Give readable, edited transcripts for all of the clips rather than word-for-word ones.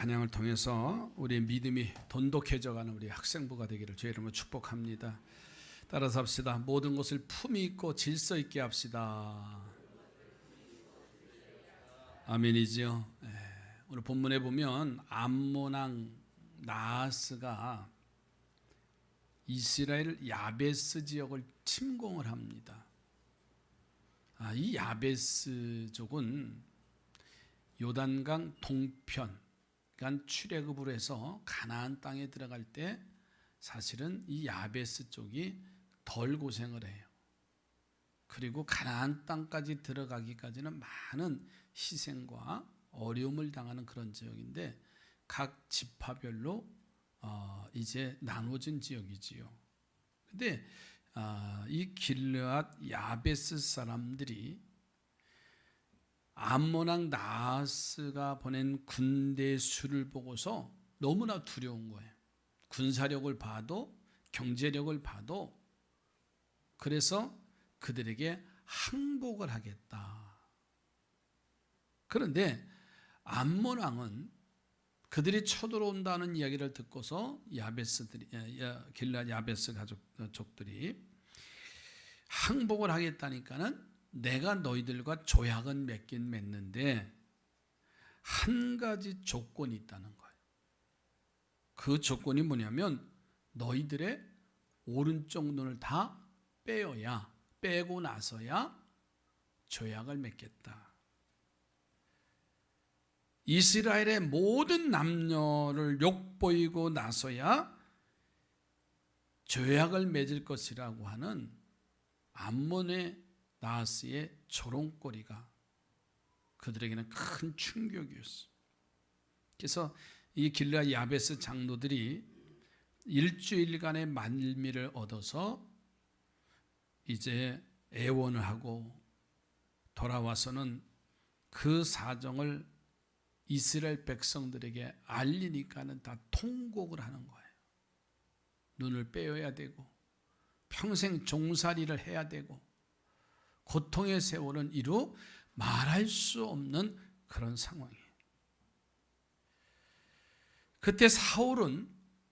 찬양을 통해서 우리의 믿음이 돈독해져가는 우리 학생부가 되기를 주의 이름으로 축복합니다. 따라서 합시다. 모든 것을 품위 있고 질서 있게 합시다. 아멘이죠. 오늘 본문에 보면 암몬왕 나하스가 이스라엘 야베스 지역을 침공을 합니다. 이 야베스족은 요단강 동편, 그러니까 출애굽을 해서 가나안 땅에 들어갈 때 사실은 이 야베스 쪽이 덜 고생을 해요. 그리고 가나안 땅까지 들어가기까지는 많은 희생과 어려움을 당하는 그런 지역인데 각 지파별로 이제 나눠진 지역이지요. 근데 이 길르앗 야베스 사람들이 암몬왕 나하스가 보낸 군대 수를 보고서 너무나 두려운 거예요. 군사력을 봐도 경제력을 봐도. 그래서 그들에게 항복을 하겠다. 그런데 암몬왕은 그들이 쳐들어온다는 이야기를 듣고서 길르앗 야베스 가족들이 항복을 하겠다니까는 내가 너희들과 조약은 맺긴 맺는데 한 가지 조건이 있다는 거예요. 그 조건이 뭐냐면 너희들의 오른쪽 눈을 다 빼고 나서야 조약을 맺겠다. 이스라엘의 모든 남녀를 욕보이고 나서야 조약을 맺을 것이라고 하는 암몬의 나하스의 조롱거리가 그들에게는 큰 충격이었어요. 그래서 이 길르앗 야베스 장로들이 일주일간의 만미를 얻어서 이제 애원을 하고 돌아와서는 그 사정을 이스라엘 백성들에게 알리니까는 다 통곡을 하는 거예요. 눈을 빼어야 되고 평생 종살이를 해야 되고 고통의 세월은 이루 말할 수 없는 그런 상황이에요. 그때 사울은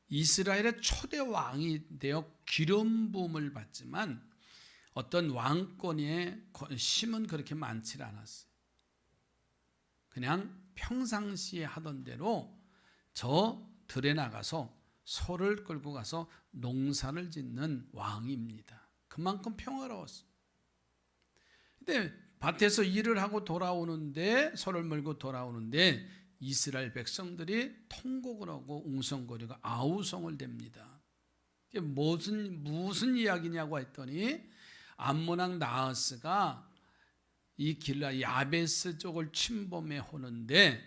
이스라엘의 초대 왕이 되어 기름 부음을 받지만 어떤 왕권의 힘은 그렇게 많지 않았어요. 그냥 평상시에 하던 대로 저 들에 나가서 소를 끌고 가서 농사를 짓는 왕입니다. 그만큼 평화로웠어요. 근데 밭에서 일을 하고 돌아오는데 소를 몰고 돌아오는데 이스라엘 백성들이 통곡을 하고 웅성거리고 아우성을 댑니다. 이게 무슨 이야기냐고 했더니 암몬왕 나하스가 이 길르앗 야베스 쪽을 침범해 오는데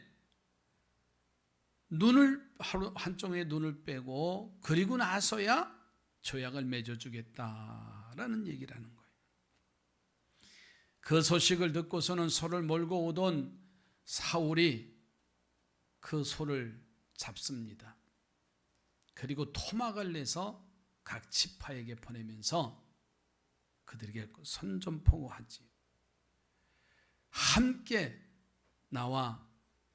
한쪽에 눈을 빼고 그리고 나서야 조약을 맺어주겠다라는 얘기를 하는 거예요. 그 소식을 듣고서는 소를 몰고 오던 사울이 그 소를 잡습니다. 그리고 토막을 내서 각 지파에게 보내면서 그들에게 선전포고하지. 함께 나와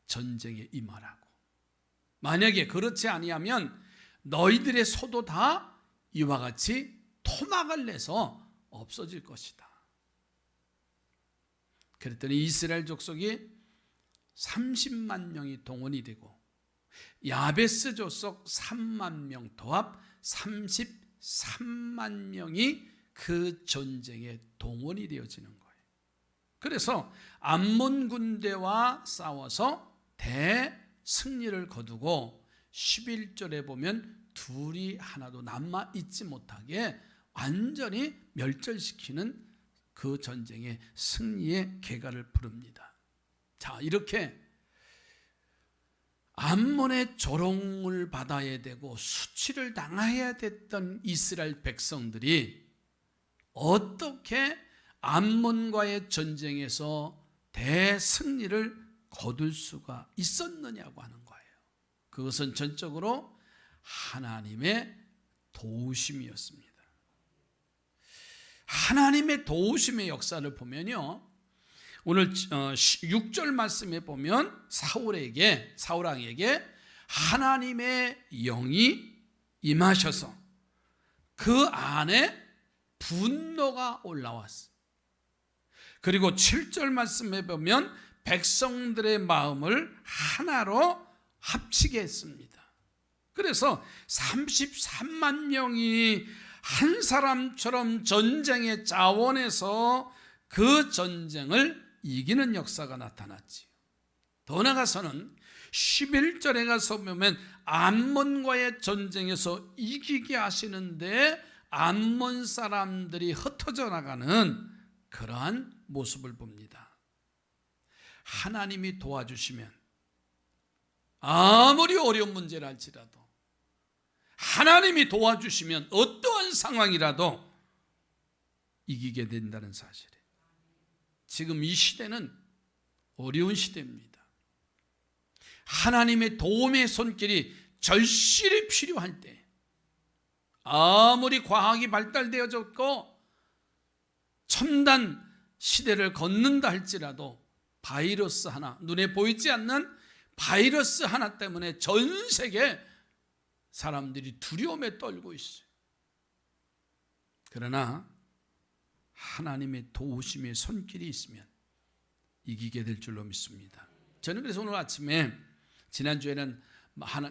전쟁에 임하라고. 만약에 그렇지 아니하면 너희들의 소도 다 이와 같이 토막을 내서 없어질 것이다. 그랬더니 이스라엘 족속이 30만 명이 동원이 되고 야베스 족속 3만 명 도합 33만 명이 그 전쟁에 동원이 되어지는 거예요. 그래서 암몬 군대와 싸워서 대승리를 거두고 11절에 보면 둘이 하나도 남아있지 못하게 완전히 멸절시키는 그 전쟁의 승리의 계가를 부릅니다. 자, 이렇게 암몬의 조롱을 받아야 되고 수치를 당해야 됐던 이스라엘 백성들이 어떻게 암몬과의 전쟁에서 대승리를 거둘 수가 있었느냐고 하는 거예요. 그것은 전적으로 하나님의 도우심이었습니다. 하나님의 도우심의 역사를 보면요, 오늘 6절 말씀에 보면 사울 왕에게 하나님의 영이 임하셔서 그 안에 분노가 올라왔어요. 그리고 7절 말씀에 보면 백성들의 마음을 하나로 합치게 했습니다. 그래서 33만 명이 한 사람처럼 전쟁의 자원에서 그 전쟁을 이기는 역사가 나타났지요. 더 나아가서는 11절에 가서 보면 암몬과의 전쟁에서 이기게 하시는데 암몬 사람들이 흩어져 나가는 그러한 모습을 봅니다. 하나님이 도와주시면 아무리 어려운 문제라 할지라도, 하나님이 도와주시면 어떠한 상황이라도 이기게 된다는 사실이에요. 지금 이 시대는 어려운 시대입니다. 하나님의 도움의 손길이 절실히 필요할 때, 아무리 과학이 발달되어졌고 첨단 시대를 걷는다 할지라도 바이러스 하나, 눈에 보이지 않는 바이러스 하나 때문에 전 세계 사람들이 두려움에 떨고 있어요. 그러나 하나님의 도우심의 손길이 있으면 이기게 될 줄로 믿습니다. 저는 그래서 오늘 아침에, 지난주에는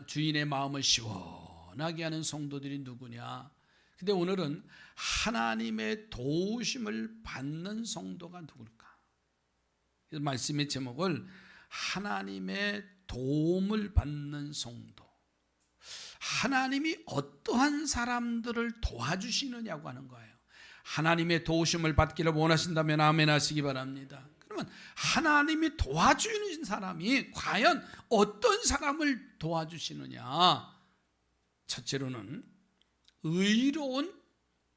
주인의 마음을 시원하게 하는 성도들이 누구냐, 근데 오늘은 하나님의 도우심을 받는 성도가 누굴까? 그래서 말씀의 제목을 하나님의 도움을 받는 성도, 하나님이 어떠한 사람들을 도와주시느냐고 하는 거예요. 하나님의 도우심을 받기를 원하신다면 아멘 하시기 바랍니다. 그러면 하나님이 도와주는 사람이 과연 어떤 사람을 도와주시느냐? 첫째로는 의로운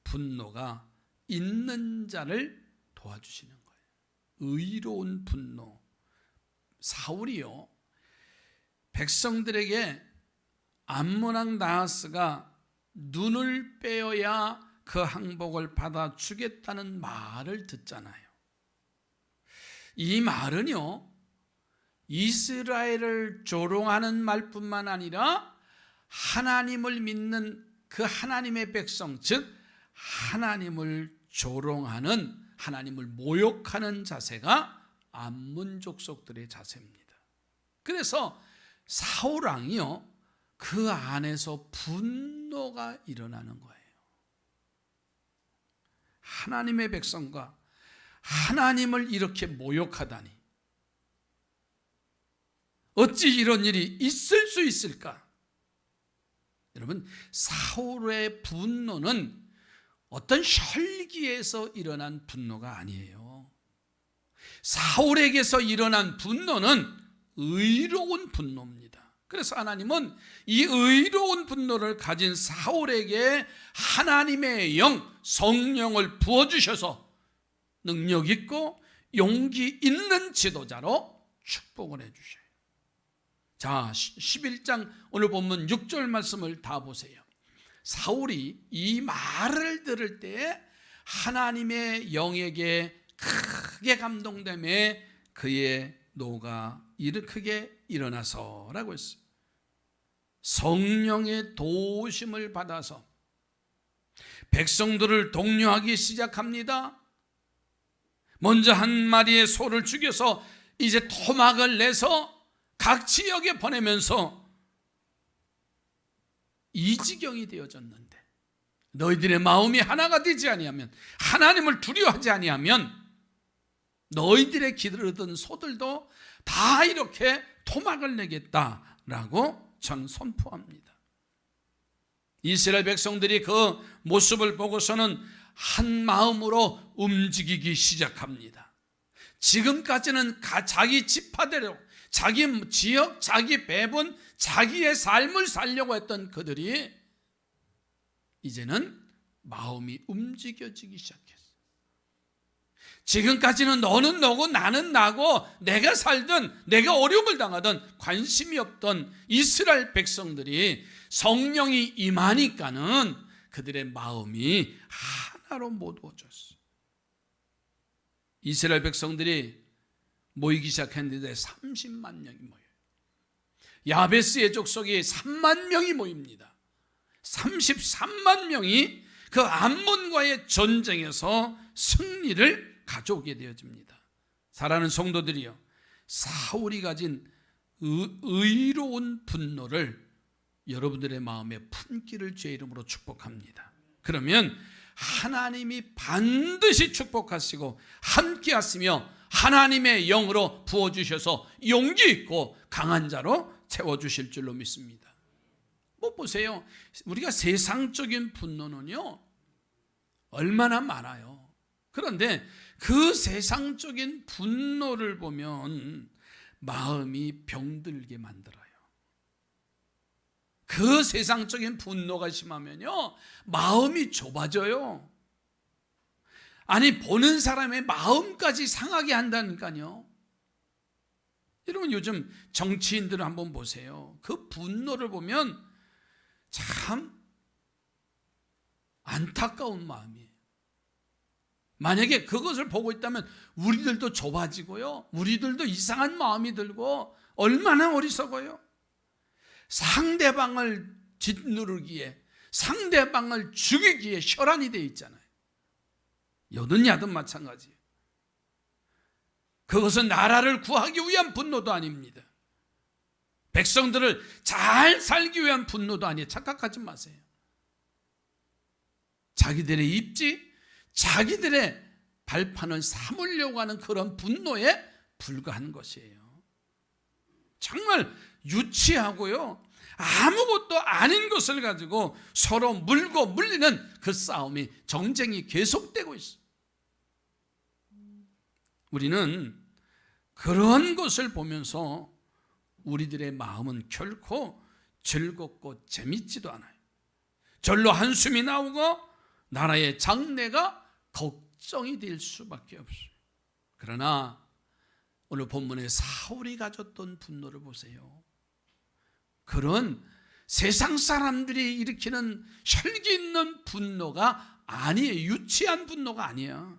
분노가 있는 자를 도와주시는 거예요. 의로운 분노. 사울이요, 백성들에게 암몬 왕 나하스가 눈을 빼어야 그 항복을 받아주겠다는 말을 듣잖아요. 이 말은요, 이스라엘을 조롱하는 말뿐만 아니라 하나님을 믿는 그 하나님의 백성, 즉 하나님을 조롱하는, 하나님을 모욕하는 자세가 암몬 족속들의 자세입니다. 그래서 사울 왕이요, 그 안에서 분노가 일어나는 거예요. 하나님의 백성과 하나님을 이렇게 모욕하다니, 어찌 이런 일이 있을 수 있을까? 여러분, 사울의 분노는 어떤 혈기에서 일어난 분노가 아니에요. 사울에게서 일어난 분노는 의로운 분노입니다. 그래서 하나님은 이 의로운 분노를 가진 사울에게 하나님의 영, 성령을 부어주셔서 능력 있고 용기 있는 지도자로 축복을 해주셔요. 자, 11장 오늘 본문 6절 말씀을 다 보세요. 사울이 이 말을 들을 때 하나님의 영에게 크게 감동되며 그의 노가 크게 일어나서라고 했어요. 성령의 도우심을 받아서 백성들을 독려하기 시작합니다. 먼저 한 마리의 소를 죽여서 이제 토막을 내서 각 지역에 보내면서 이 지경이 되어졌는데, 너희들의 마음이 하나가 되지 아니하면, 하나님을 두려워하지 아니하면 너희들의 기르던 소들도 다 이렇게 토막을 내겠다라고 저는 선포합니다. 이스라엘 백성들이 그 모습을 보고서는 한 마음으로 움직이기 시작합니다. 지금까지는 자기 지파대로, 자기 지역, 자기 배분, 자기의 삶을 살려고 했던 그들이 이제는 마음이 움직여지기 시작했어요. 지금까지는 너는 너고 나는 나고, 내가 살든 내가 어려움을 당하든 관심이 없던 이스라엘 백성들이 성령이 임하니까는 그들의 마음이 하나로 모두어졌어요. 이스라엘 백성들이 모이기 시작했는데 30만 명이 모여요. 야베스의 족속이 3만 명이 모입니다. 33만 명이 그 암몬과의 전쟁에서 승리를 가져오게 되어집니다. 사랑하는 성도들이요, 사울이 가진 의로운 분노를 여러분들의 마음에 품기를 주의 이름으로 축복합니다. 그러면 하나님이 반드시 축복하시고 함께 하시며 하나님의 영으로 부어주셔서 용기 있고 강한 자로 채워주실 줄로 믿습니다. 뭐 보세요, 우리가 세상적인 분노는요 얼마나 많아요. 그런데 그 세상적인 분노를 보면 마음이 병들게 만들어요. 그 세상적인 분노가 심하면요 마음이 좁아져요. 아니, 보는 사람의 마음까지 상하게 한다니까요. 여러분, 요즘 정치인들을 한번 보세요. 그 분노를 보면 참 안타까운 마음이에요. 만약에 그것을 보고 있다면 우리들도 좁아지고요, 우리들도 이상한 마음이 들고 얼마나 어리석어요. 상대방을 짓누르기에, 상대방을 죽이기에 혈안이 되어 있잖아요. 여든 야든 마찬가지예요. 그것은 나라를 구하기 위한 분노도 아닙니다. 백성들을 잘 살기 위한 분노도 아니에요. 착각하지 마세요. 자기들의 입지, 자기들의 발판을 삼으려고 하는 그런 분노에 불과한 것이에요. 정말 유치하고요, 아무것도 아닌 것을 가지고 서로 물고 물리는 그 싸움이, 정쟁이 계속되고 있어요. 우리는 그런 것을 보면서 우리들의 마음은 결코 즐겁고 재밌지도 않아요. 절로 한숨이 나오고 나라의 장래가 걱정이 될 수밖에 없어요. 그러나 오늘 본문에 사울이 가졌던 분노를 보세요. 그런 세상 사람들이 일으키는 혈기 있는 분노가 아니에요. 유치한 분노가 아니야.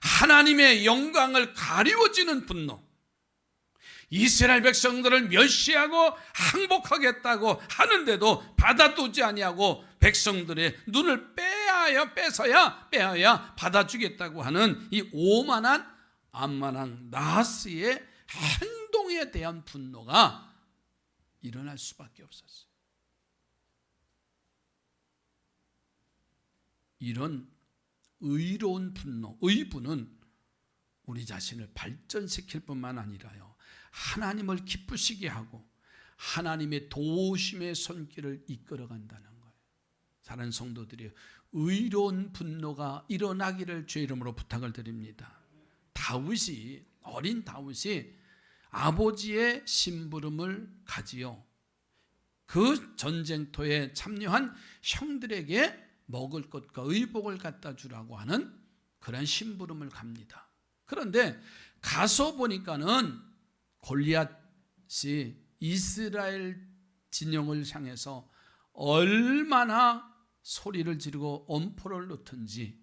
하나님의 영광을 가리워지는 분노. 이스라엘 백성들을 멸시하고 항복하겠다고 하는데도 받아두지 아니하고 백성들의 눈을 빼어야 받아주겠다고 하는 이 오만한 암만한 나하스의 행동에 대한 분노가 일어날 수밖에 없었어요. 이런 의로운 분노, 의분은 우리 자신을 발전시킬 뿐만 아니라요, 하나님을 기쁘시게 하고 하나님의 도우심의 손길을 이끌어간다는 거예요. 사랑하는 성도들이 의로운 분노가 일어나기를 주의 이름으로 부탁을 드립니다. 다윗이, 어린 다윗이 아버지의 심부름을 가지요, 그 전쟁터에 참여한 형들에게 먹을 것과 의복을 갖다 주라고 하는 그런 심부름을 갑니다. 그런데 가서 보니까는 골리앗이 이스라엘 진영을 향해서 얼마나 소리를 지르고 엄포를 놓든지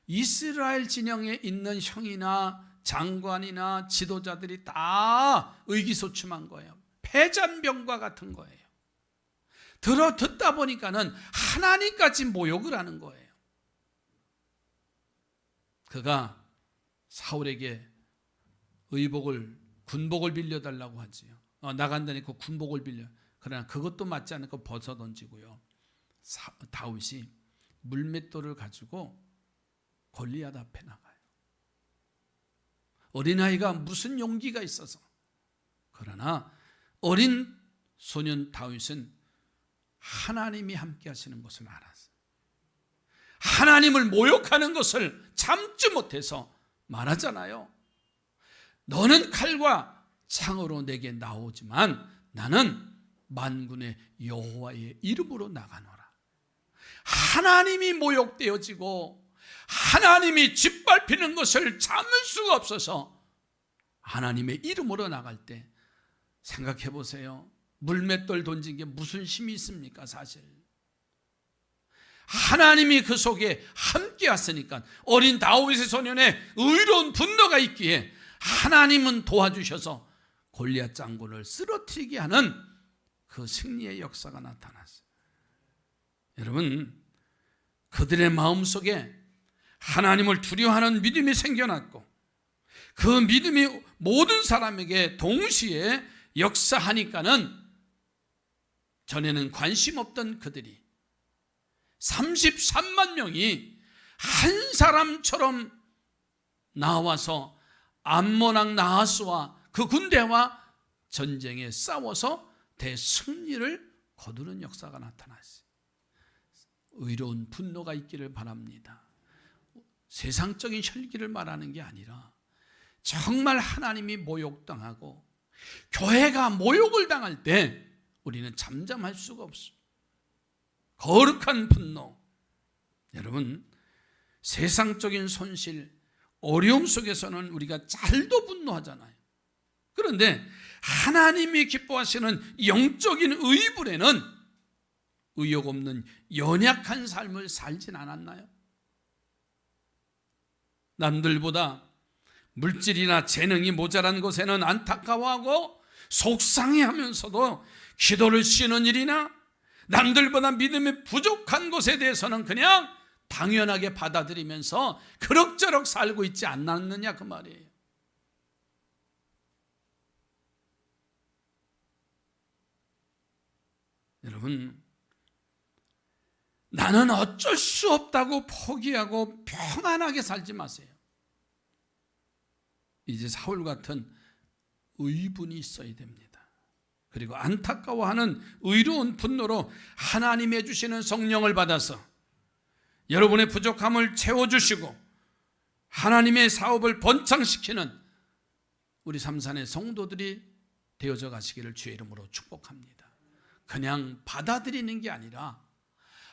이스라엘 진영에 있는 형이나 장관이나 지도자들이 다 의기소침한 거예요. 패잔병과 같은 거예요. 듣다 보니까는 하나님까지 모욕을 하는 거예요. 그가 사울에게 군복을 빌려달라고 하지요. 나간다니까 군복을 빌려. 그러나 그것도 맞지 않고 벗어 던지고요. 다윗이 물맷돌을 가지고 골리앗 앞에 나가요. 어린아이가 무슨 용기가 있어서. 그러나 어린 소년 다윗은 하나님이 함께 하시는 것을 알았어요. 하나님을 모욕하는 것을 참지 못해서 말하잖아요. 너는 칼과 창으로 내게 나오지만 나는 만군의 여호와의 이름으로 나가노라. 하나님이 모욕되어지고 하나님이 짓밟히는 것을 참을 수가 없어서 하나님의 이름으로 나갈 때 생각해 보세요. 물맷돌 던진 게 무슨 힘이 있습니까? 사실 하나님이 그 속에 함께 하시니까 어린 다윗의 소년의 의로운 분노가 있기에 하나님은 도와주셔서 골리앗 장군을 쓰러뜨리게 하는 그 승리의 역사가 나타났어요. 여러분, 그들의 마음속에 하나님을 두려워하는 믿음이 생겨났고 그 믿음이 모든 사람에게 동시에 역사하니까는 전에는 관심 없던 그들이 33만 명이 한 사람처럼 나와서 암몬왕 나하스와 그 군대와 전쟁에 싸워서 대승리를 거두는 역사가 나타났어요. 의로운 분노가 있기를 바랍니다. 세상적인 혈기를 말하는 게 아니라 정말 하나님이 모욕당하고 교회가 모욕을 당할 때 우리는 잠잠할 수가 없어요. 거룩한 분노. 여러분, 세상적인 손실, 어려움 속에서는 우리가 잘도 분노하잖아요. 그런데 하나님이 기뻐하시는 영적인 의불에는 의욕 없는 연약한 삶을 살진 않았나요? 남들보다 물질이나 재능이 모자란 것에는 안타까워하고 속상해하면서도 기도를 쉬는 일이나 남들보다 믿음이 부족한 것에 대해서는 그냥 당연하게 받아들이면서 그럭저럭 살고 있지 않았느냐 그 말이에요. 여러분, 나는 어쩔 수 없다고 포기하고 평안하게 살지 마세요. 이제 사울 같은 의분이 있어야 됩니다. 그리고 안타까워하는 의로운 분노로 하나님이 주시는 성령을 받아서 여러분의 부족함을 채워주시고 하나님의 사업을 번창시키는 우리 삼산의 성도들이 되어져 가시기를 주의 이름으로 축복합니다. 그냥 받아들이는 게 아니라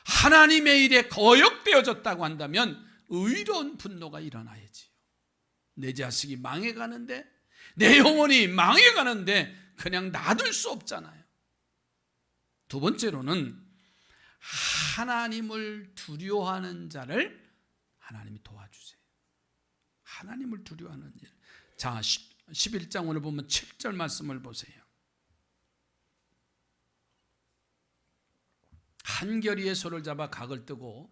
하나님의 일에 거역되어졌다고 한다면 의로운 분노가 일어나야지요. 내 자식이 망해가는데, 내 영혼이 망해가는데 그냥 놔둘 수 없잖아요. 두 번째로는 하나님을 두려워하는 자를 하나님이 도와주세요. 하나님을 두려워하는 일. 자, 11장 오늘 보면 7절 말씀을 보세요. 한결이의 손을 잡아 각을 뜨고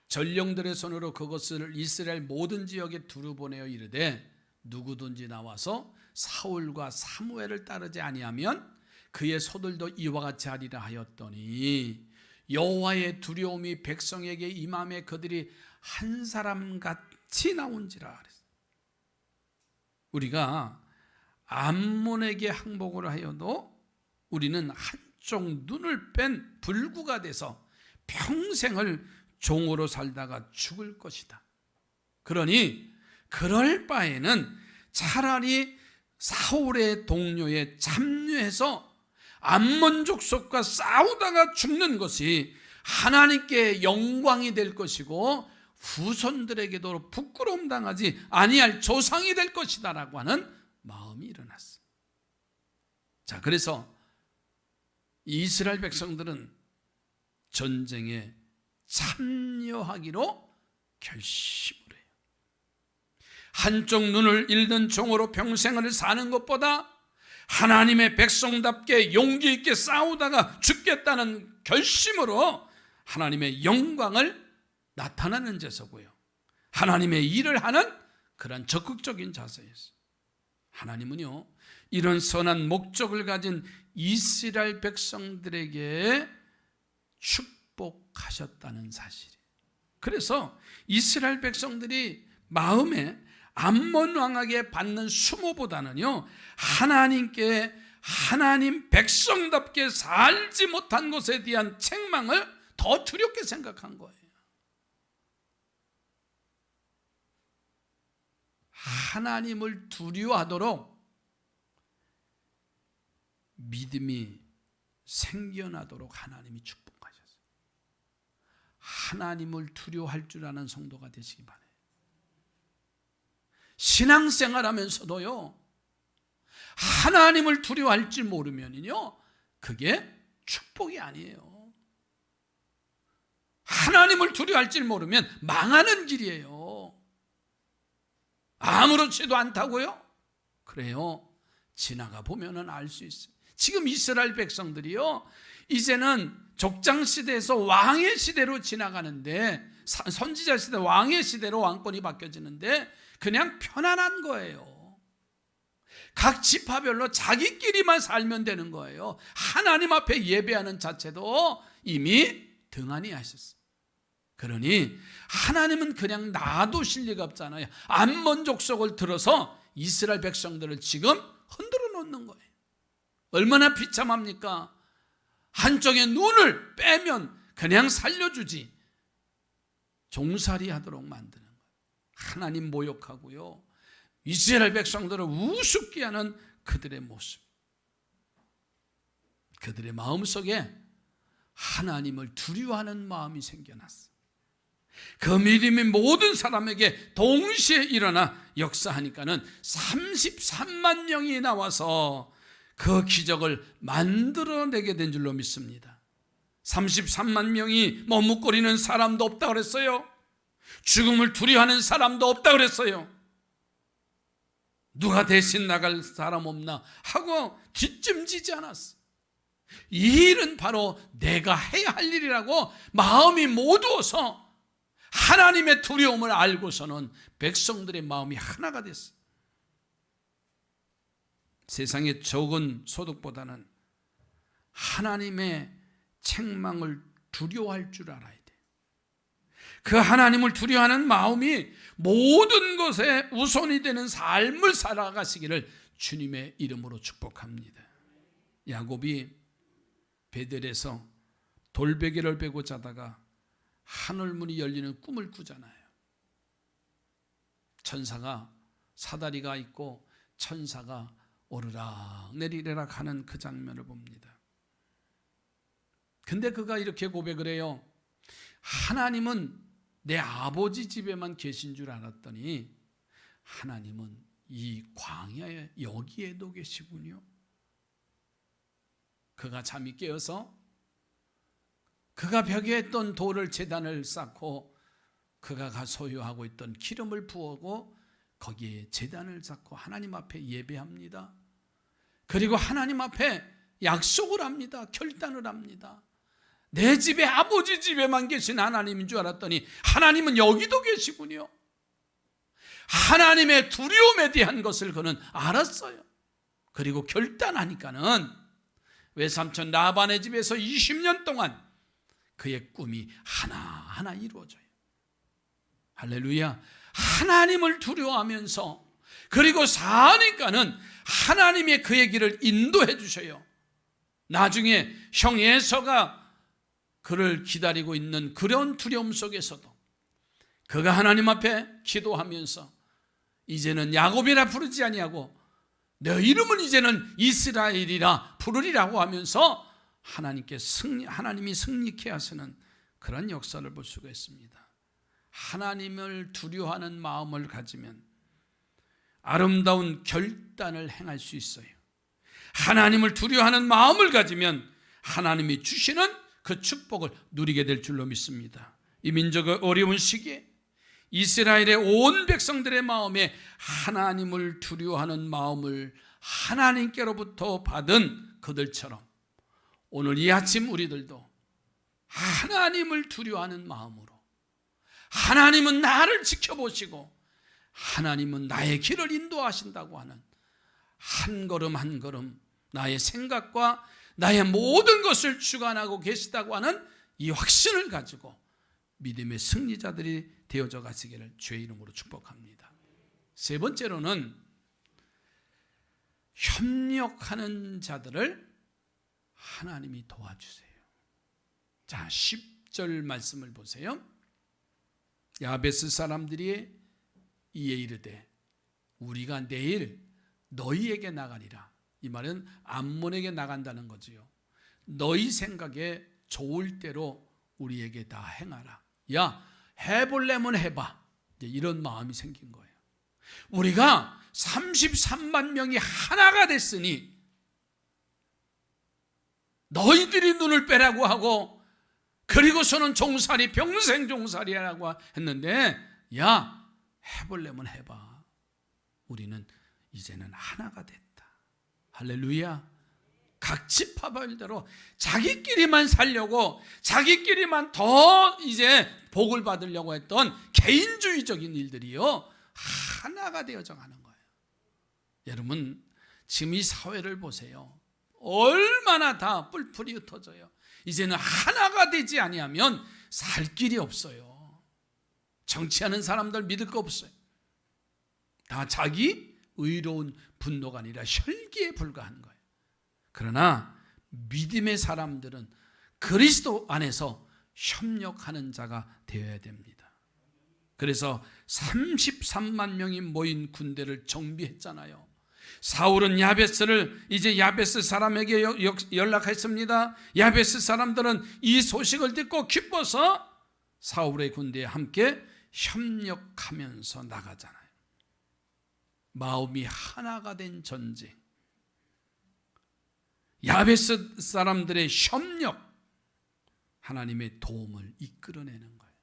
전령들의 손으로 그것을 이스라엘 모든 지역에 두루 보내어 이르되 누구든지 나와서 사울과 사무엘을 따르지 아니하면 그의 소들도 이와 같이 하리라 하였더니 여호와의 두려움이 백성에게 임함에 그들이 한 사람 같이 나온지라. 우리가 암몬에게 항복을 하여도 우리는 한쪽 눈을 뺀 불구가 돼서 평생을 종으로 살다가 죽을 것이다. 그러니 그럴 바에는 차라리 사울의 동료에 참여해서 암몬 족속과 싸우다가 죽는 것이 하나님께 영광이 될 것이고 후손들에게도 부끄러움 당하지 아니할 조상이 될 것이다 라고 하는 마음이 일어났어. 자, 그래서 이스라엘 백성들은 전쟁에 참여하기로 결심을 해요. 한쪽 눈을 잃는 종으로 평생을 사는 것보다 하나님의 백성답게 용기 있게 싸우다가 죽겠다는 결심으로 하나님의 영광을 나타내는 자세고요. 하나님의 일을 하는 그런 적극적인 자세였어요. 하나님은요, 이런 선한 목적을 가진 이스라엘 백성들에게 축복하셨다는 사실이에요. 그래서 이스라엘 백성들이 마음에 암몬 왕에게 받는 수모보다는요, 하나님께 하나님 백성답게 살지 못한 것에 대한 책망을 더 두렵게 생각한 거예요. 하나님을 두려워하도록 믿음이 생겨나도록 하나님이 축복하셨어요. 하나님을 두려워할 줄 아는 성도가 되시기 바라요. 신앙생활 하면서도요, 하나님을 두려워할 줄 모르면요, 그게 축복이 아니에요. 하나님을 두려워할 줄 모르면 망하는 길이에요. 아무렇지도 않다고요? 그래요. 지나가 보면은 알 수 있어요. 지금 이스라엘 백성들이요, 이제는 족장 시대에서 왕의 시대로 지나가는데, 선지자 시대 왕의 시대로 왕권이 바뀌어지는데 그냥 편안한 거예요. 각 지파별로 자기끼리만 살면 되는 거예요. 하나님 앞에 예배하는 자체도 이미 등한히 하셨어요. 그러니 하나님은 그냥 놔두실 리가 없잖아요. 암몬 족속을 들어서 이스라엘 백성들을 지금 흔들어 놓는 거예요. 얼마나 비참합니까? 한쪽에 눈을 빼면 그냥 살려주지, 종살이 하도록 만드는 거예요. 하나님 모욕하고요, 이스라엘 백성들을 우습게 하는 그들의 모습, 그들의 마음속에 하나님을 두려워하는 마음이 생겨났어요. 그 믿음이 모든 사람에게 동시에 일어나 역사하니까는 33만 명이 나와서 그 기적을 만들어내게 된 줄로 믿습니다. 33만 명이 머뭇거리는 사람도 없다 그랬어요. 죽음을 두려워하는 사람도 없다 그랬어요. 누가 대신 나갈 사람 없나 하고 뒷짐지지 않았어. 이 일은 바로 내가 해야 할 일이라고 마음이 모두어서 하나님의 두려움을 알고서는 백성들의 마음이 하나가 됐어요. 세상의 적은 소득보다는 하나님의 책망을 두려워할 줄 알아야 돼. 그 하나님을 두려워하는 마음이 모든 것에 우선이 되는 삶을 살아가시기를 주님의 이름으로 축복합니다. 야곱이 베델에서 돌베개를 베고 자다가 하늘문이 열리는 꿈을 꾸잖아요. 천사가, 사다리가 있고 천사가 오르락 내리락 하는 그 장면을 봅니다. 근데 그가 이렇게 고백을 해요. 하나님은 내 아버지 집에만 계신 줄 알았더니 하나님은 이 광야에 여기에도 계시군요. 그가 잠이 깨어서 그가 벽에 있던 돌을 제단을 쌓고 그가 소유하고 있던 기름을 부어고 거기에 제단을 쌓고 하나님 앞에 예배합니다. 그리고 하나님 앞에 약속을 합니다. 결단을 합니다. 내 집에 아버지 집에만 계신 하나님인 줄 알았더니 하나님은 여기도 계시군요. 하나님의 두려움에 대한 것을 그는 알았어요. 그리고 결단하니까는 외삼촌 라반의 집에서 20년 동안 그의 꿈이 하나하나 이루어져요. 할렐루야. 하나님을 두려워하면서 그리고 사니까는 하나님의 그의 길을 인도해 주셔요. 나중에 형 에서가 그를 기다리고 있는 그런 두려움 속에서도 그가 하나님 앞에 기도하면서 이제는 야곱이라 부르지 아니하고 내 이름은 이제는 이스라엘이라 부르리라고 하면서 하나님이 승리케 하시는 그런 역사를 볼 수가 있습니다. 하나님을 두려워하는 마음을 가지면 아름다운 결단을 행할 수 있어요. 하나님을 두려워하는 마음을 가지면 하나님이 주시는 그 축복을 누리게 될 줄로 믿습니다. 이 민족의 어려운 시기에 이스라엘의 온 백성들의 마음에 하나님을 두려워하는 마음을 하나님께로부터 받은 그들처럼 오늘 이 아침 우리들도 하나님을 두려워하는 마음으로, 하나님은 나를 지켜보시고 하나님은 나의 길을 인도하신다고 하는 한 걸음 한 걸음 나의 생각과 나의 모든 것을 주관하고 계시다고 하는 이 확신을 가지고 믿음의 승리자들이 되어져 가시기를 주의 이름으로 축복합니다. 세 번째로는 협력하는 자들을 하나님이 도와주세요. 자, 10절 말씀을 보세요. 야베스 사람들이 이에 이르되 우리가 내일 너희에게 나가리라. 이 말은 암몬에게 나간다는 거지요. 너희 생각에 좋을 대로 우리에게 다 행하라. 야, 해볼래면 해봐. 이제 이런 마음이 생긴 거예요. 우리가 33만 명이 하나가 됐으니 너희들이 눈을 빼라고 하고 그리고서는 종살이 평생 종살이라고 했는데 야, 해볼래면 해봐. 우리는 이제는 하나가 됐다. 할렐루야. 각 지파별대로 자기끼리만 살려고, 자기끼리만 더 이제 복을 받으려고 했던 개인주의적인 일들이요, 하나가 되어져 가는 거예요. 여러분, 지금 이 사회를 보세요. 얼마나 다 뿔뿔이 흩어져요. 이제는 하나가 되지 아니하면 살 길이 없어요. 정치하는 사람들 믿을 거 없어요. 다 자기 의로운 분노가 아니라 혈기에 불과한 거예요. 그러나 믿음의 사람들은 그리스도 안에서 협력하는 자가 되어야 됩니다. 그래서 33만 명이 모인 군대를 정비했잖아요. 사울은 야베스를 이제 야베스 사람에게 연락했습니다. 야베스 사람들은 이 소식을 듣고 기뻐서 사울의 군대에 함께 협력하면서 나가잖아요. 마음이 하나가 된 전쟁. 야베스 사람들의 협력, 하나님의 도움을 이끌어내는 거예요.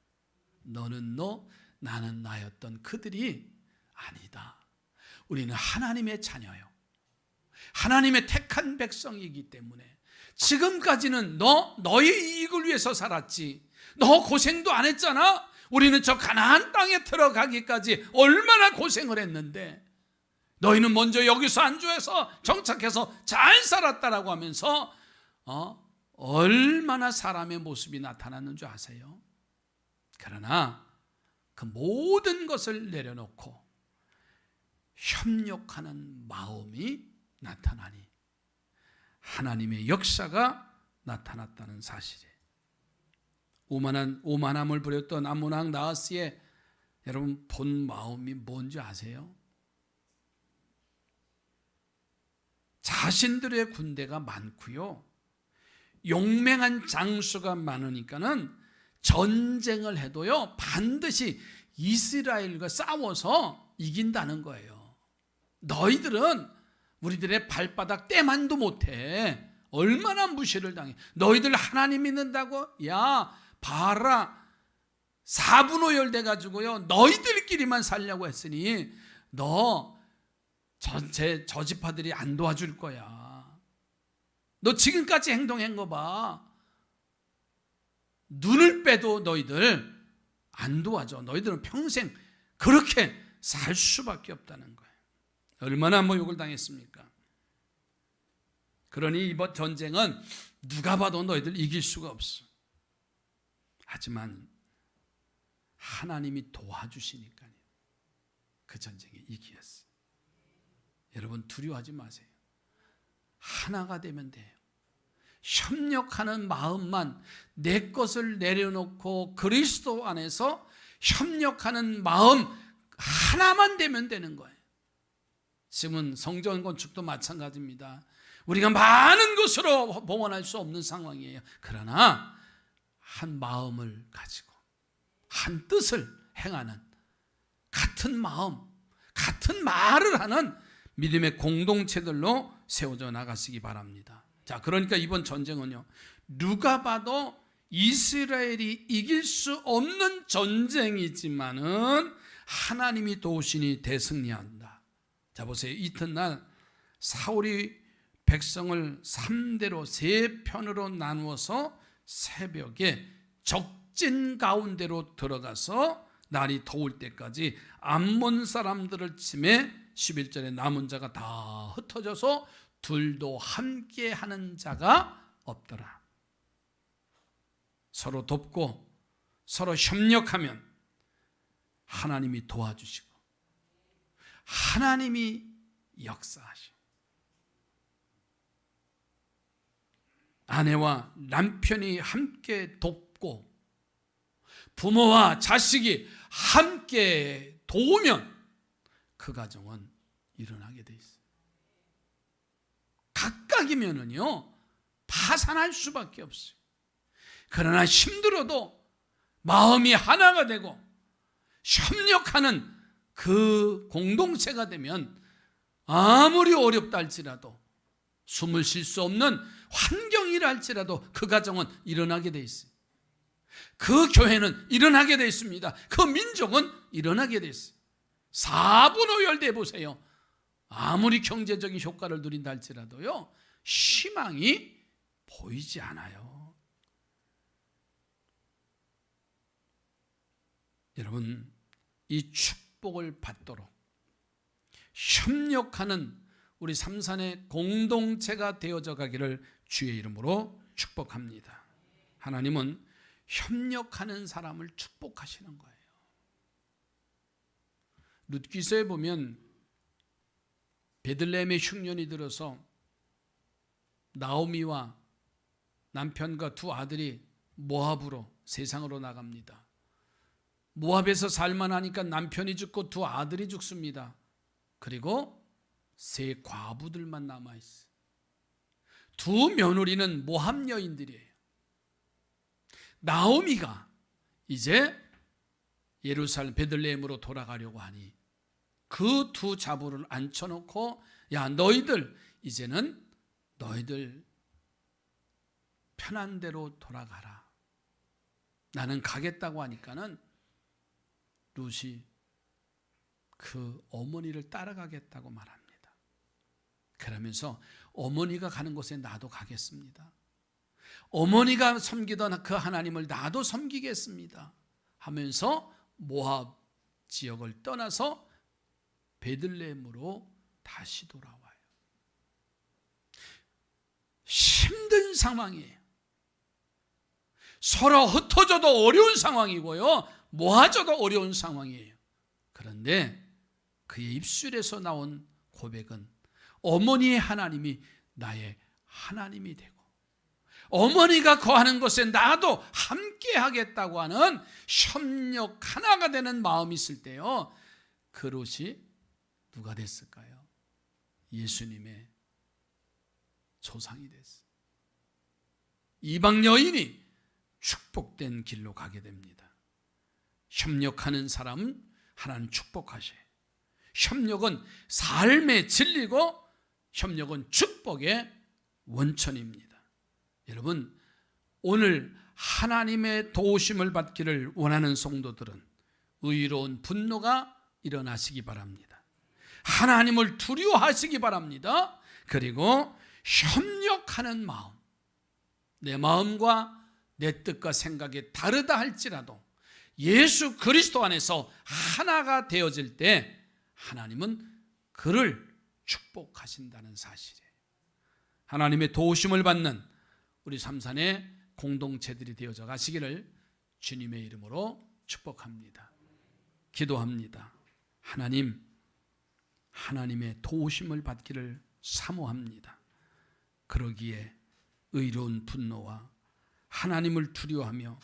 너는 너, 나는 나였던 그들이 아니다. 우리는 하나님의 자녀요, 하나님의 택한 백성이기 때문에 지금까지는 너의 이익을 위해서 살았지, 너 고생도 안 했잖아. 우리는 저 가나안 땅에 들어가기까지 얼마나 고생을 했는데 너희는 먼저 여기서 안주해서 정착해서 잘 살았다라고 하면서 얼마나 사람의 모습이 나타났는 줄 아세요? 그러나 그 모든 것을 내려놓고 협력하는 마음이 나타나니 하나님의 역사가 나타났다는 사실이에요. 오만함을 부렸던 암몬 왕 나하스의 여러분 본 마음이 뭔지 아세요? 자신들의 군대가 많고요, 용맹한 장수가 많으니까는 전쟁을 해도요 반드시 이스라엘과 싸워서 이긴다는 거예요. 너희들은 우리들의 발바닥 때만도 못해. 얼마나 무시를 당해. 너희들 하나님 믿는다고? 야 봐라, 4분오열 돼가지고요 너희들끼리만 살려고 했으니 저 지파들이 안 도와줄 거야. 너 지금까지 행동한 거 봐. 눈을 빼도 너희들 안 도와줘. 너희들은 평생 그렇게 살 수밖에 없다는 거예요. 얼마나 모욕을 당했습니까? 그러니 이번 전쟁은 누가 봐도 너희들 이길 수가 없어. 하지만 하나님이 도와주시니까요 그 전쟁에 이기었어요. 여러분 두려워하지 마세요. 하나가 되면 돼요. 협력하는 마음만, 내 것을 내려놓고 그리스도 안에서 협력하는 마음 하나만 되면 되는 거예요. 지금은 성전 건축도 마찬가지입니다. 우리가 많은 것으로 봉헌할 수 없는 상황이에요. 그러나 한 마음을 가지고 한 뜻을 행하는, 같은 마음, 같은 말을 하는 믿음의 공동체들로 세워져 나가시기 바랍니다. 자, 그러니까 이번 전쟁은요 누가 봐도 이스라엘이 이길 수 없는 전쟁이지만은 하나님이 도우시니 대승리한다. 자 보세요. 이튿날 사울이 백성을 3대로 3편으로 나누어서 새벽에 적진 가운데로 들어가서 날이 더울 때까지 암몬 사람들을 치매 11절에 남은 자가 다 흩어져서 둘도 함께 하는 자가 없더라. 서로 돕고 서로 협력하면 하나님이 도와주시고 하나님이 역사하시고 아내와 남편이 함께 돕고 부모와 자식이 함께 도우면 그 가정은 일어나게 돼 있어요. 각각이면은요 파산할 수밖에 없어요. 그러나 힘들어도 마음이 하나가 되고 협력하는 그 공동체가 되면 아무리 어렵다 할지라도 숨을 쉴 수 없는 환경이라 할지라도 그 가정은 일어나게 돼 있어요. 그 교회는 일어나게 돼 있습니다. 그 민족은 일어나게 돼 있어요. 4분오열 돼 보세요. 아무리 경제적인 효과를 누린다 할지라도요, 희망이 보이지 않아요. 여러분, 이 축복을 받도록 협력하는 우리 삼산의 공동체가 되어져 가기를 주의 이름으로 축복합니다. 하나님은 협력하는 사람을 축복하시는 거예요. 룻기서에 보면 베들레헴의 흉년이 들어서 나오미와 남편과 두 아들이 모압으로 세상으로 나갑니다. 모압에서 살만하니까 남편이 죽고 두 아들이 죽습니다. 그리고 세 과부들만 남아있어요. 두 며느리는 모압 여인들이에요. 나오미가 이제 예루살렘 베들레헴으로 돌아가려고 하니 그 두 자부를 앉혀놓고, 야, 너희들 이제는 너희들 편한 대로 돌아가라. 나는 가겠다고 하니까는 룻이 그 어머니를 따라가겠다고 말합니다. 그러면서 어머니가 가는 곳에 나도 가겠습니다. 어머니가 섬기던 그 하나님을 나도 섬기겠습니다 하면서 모압 지역을 떠나서 베들레헴으로 다시 돌아와요. 힘든 상황이에요. 서로 흩어져도 어려운 상황이고요, 모아져도 어려운 상황이에요. 그런데 그의 입술에서 나온 고백은 어머니의 하나님이 나의 하나님이 되고 어머니가 거하는 곳에 나도 함께 하겠다고 하는 협력 하나가 되는 마음이 있을 때요, 그 룻이 누가 됐을까요? 예수님의 조상이 됐어요. 이방 여인이 축복된 길로 가게 됩니다. 협력하는 사람은 하나님 축복하셔요. 협력은 삶의 진리고 협력은 축복의 원천입니다. 여러분, 오늘 하나님의 도우심을 받기를 원하는 성도들은 의로운 분노가 일어나시기 바랍니다. 하나님을 두려워하시기 바랍니다. 그리고 협력하는 마음, 내 마음과 내 뜻과 생각이 다르다 할지라도 예수 그리스도 안에서 하나가 되어질 때 하나님은 그를 축복하신다는 사실이에요. 하나님의 도우심을 받는 우리 삼산의 공동체들이 되어져 가시기를 주님의 이름으로 축복합니다. 기도합니다. 하나님의 도우심을 받기를 사모합니다. 그러기에 의로운 분노와 하나님을 두려워하며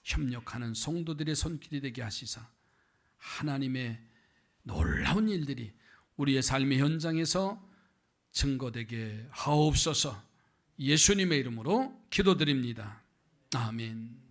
협력하는 성도들의 손길이 되게 하시사 하나님의 놀라운 일들이 우리의 삶의 현장에서 증거되게 하옵소서. 예수님의 이름으로 기도드립니다. 아멘.